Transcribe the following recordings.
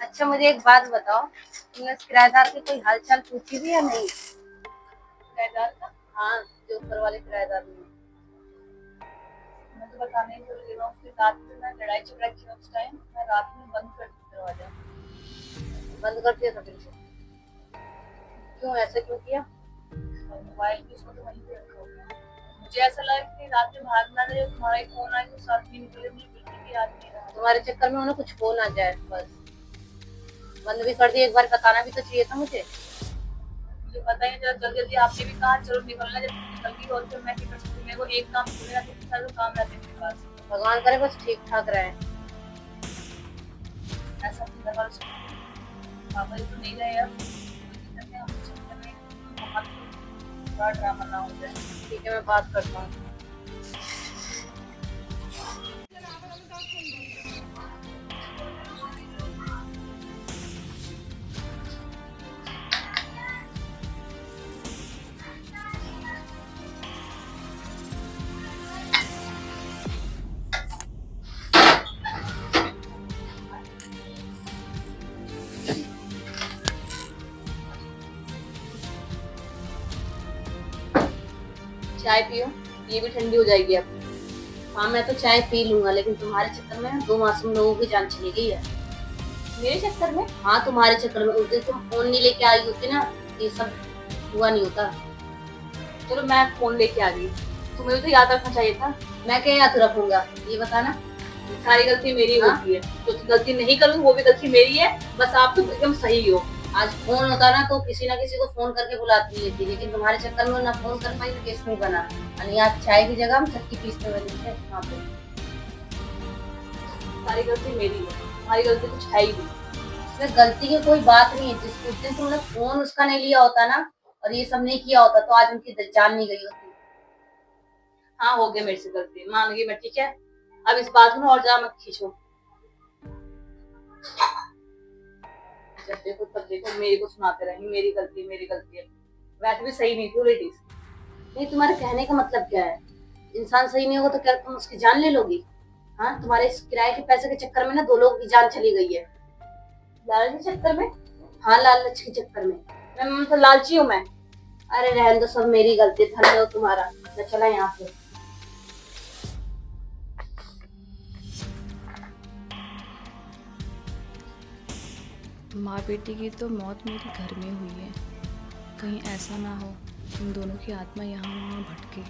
अच्छा मुझे एक बात बताओ, तुमने उस किराएदार की कोई हालचाल पूछी भी या नहीं? किराएदार का हाँ, जो ऊपर वाले किराएदार ने। मैं तो बताने ही भूल गई। मैं उसके साथ में मैं लड़ाई झगड़ा किया उस टाइम, मैं रात में बंद कर दी दरवाजा। बंद कर दिया था बिल्कुल? क्यों, ऐसा क्यों किया? और मोबाइल भी उसको तो वहीं पे रखा होगा। मुझे ऐसा लगा कि रात में भाग ना जाए, तुम्हारा ही फोन आया तो साथ में निकले, मुझे बिल्कुल भी याद नहीं रहा। तुम्हारे चक्कर में उन्हें कुछ हो ना जाए बस। बंद भी कर दिया, एक बार बताना भी तो चाहिए था मुझे। मुझे पता ही जरा जल्दी जल्दी आपने भी कहा चलो निकलना, जब निकल गई और फिर मैं क्या कर सकती, मेरे को एक काम छोड़ेगा तो सारे काम रहते मेरे पास। भगवान करे बस ठीक ठाक रहे। ऐसा अपने घर वालों से पापा जी तो नहीं रहे अब, हम चक्कर में बहुत बड़ा ड्रामा ना हो जाए। ठीक है, मैं बात करता हूँ। चाय पियो, ये भी ठंडी हो जाएगी अब। हाँ मैं तो चाय पी लूंगा, लेकिन तुम्हारे चक्कर में 2 मासूम लोगों की जान चली गई है। मेरे चक्कर में? हाँ तुम्हारे चक्कर में। उस दिन तुम फोन नहीं लेके आई होती ना, ये सब हुआ नहीं होता। चलो मैं फोन लेके आ गई, तुम्हें तो याद रखना चाहिए था। मैं क्या याद रखूंगा, ये बताना। सारी गलती मेरी हाँ? होती है, तो गलती नहीं करूँ वो भी गलती मेरी है, बस आप तो एकदम सही हो। आज फोन होता ना तो किसी ना किसी को फोन करके बुलाती लेती, लेकिन तुम्हारे चक्कर में ना फोन कर पाई ना केस नहीं बना। और आज चाय की जगह हम चक्की पीसते हुए दिखे वहाँ पे। सारी गलती मेरी है, तुम्हारी गलती कुछ है ही नहीं। इसमें गलती की कोई बात नहीं है। जिस दिन तुमने फोन उसका नहीं लिया होता ना और ये सब नहीं किया होता तो आज उनकी जान नहीं गई होती। हाँ हो गया मेरे से गलती, मान गई मैं, ठीक है। अब इस बात में और ज्यादा मत खींचो। जब देखो तब देखो मेरे को सुनाते रहेंगे मेरी गलती है। वैसे भी सही नहीं थी लेडीज। नहीं, तुम्हारे कहने का मतलब क्या है? इंसान सही नहीं होगा तो क्या तुम उसकी जान ले लोगी? हाँ, तुम्हारे इस किराए के पैसे के चक्कर में ना 2 लोगों की जान चली गई है। लालच के चक्कर में? हाँ, लालच के चक्कर में। मैं मतलब लालची हूँ मैं? अरे रहने दो, सब मेरी गलती। धन्य हो तुम्हारा। मैं चला यहाँ से। माँ बेटी की तो मौत मेरे घर में हुई है। कहीं ऐसा ना हो इन दोनों की आत्मा यहाँ वहाँ भटके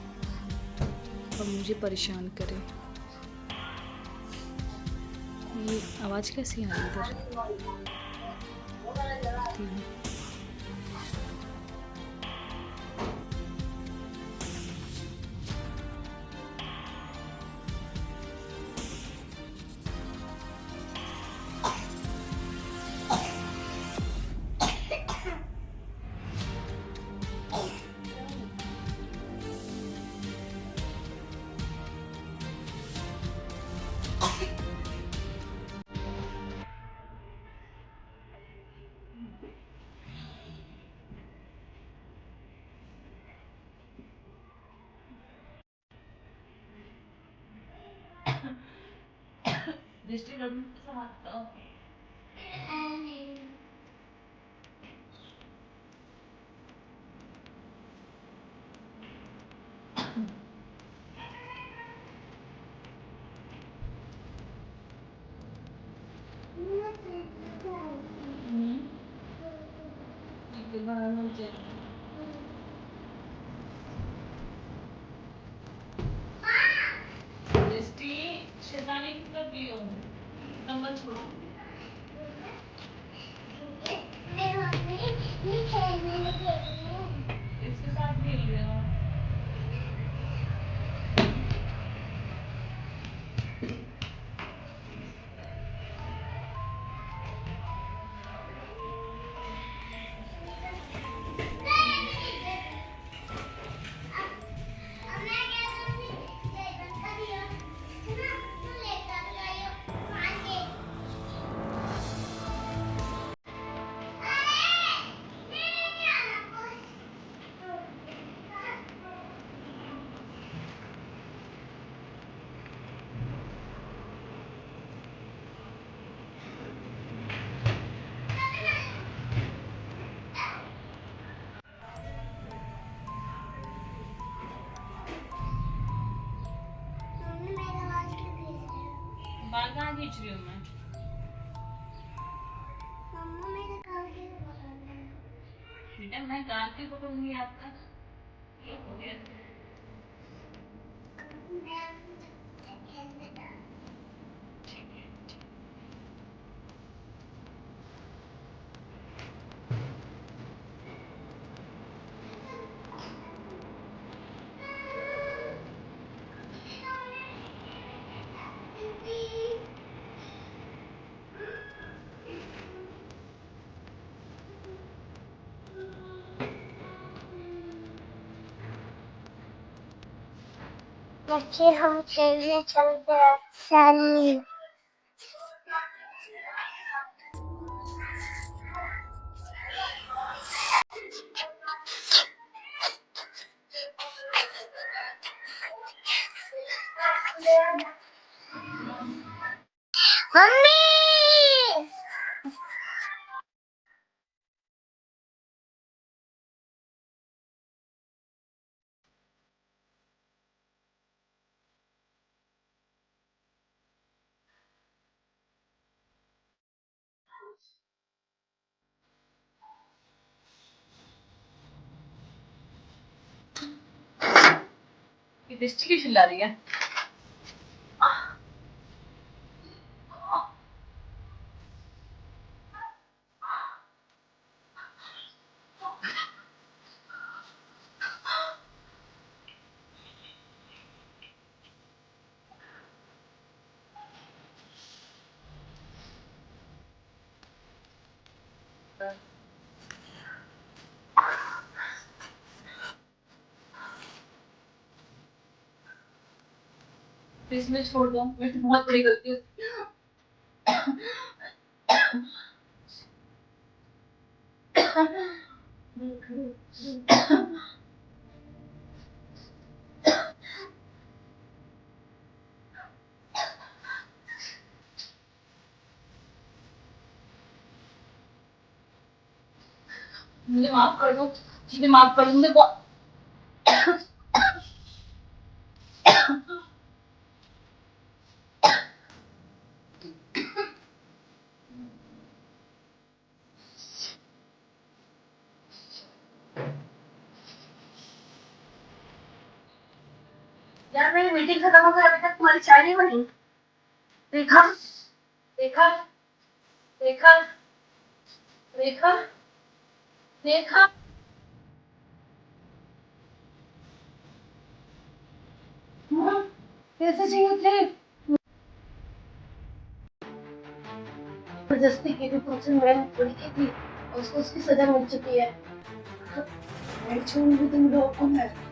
और मुझे परेशान करे। ये आवाज़ कैसी आ रही इधर? देखती हूँ। दृष्टि समाप्त। दृष्टि शैतानी की कर रही हो, नंबर छोड़ो। इसके साथ खेल रहे हो। खींच रही हूँ मैं। बेटा मैं कान की पकड़ूंगी आपका। ये हो गया। बच्चे हम खेलने चलते हैं सानी। मम्मी ये दृष्टि क्यों चिल्ला रही है? प्लीज मैं छोड़ दो, मेरी बहुत बड़ी गलती है। मुझे माफ कर दो, मुझे माफ कर दो, मुझे यार मेरी मीटिंग खत्म हो गई, अभी तक तुम्हारी चाय नहीं बनी। रेखा, रेखा, रेखा, रेखा, रेखा। कैसे चाहिए थे? जबरदस्ती की थी तुमसे, मैंने थोड़ी की थी और उसको उसकी सजा मिल चुकी है। मैं छोड़ूंगी तुम लोगों को मैं।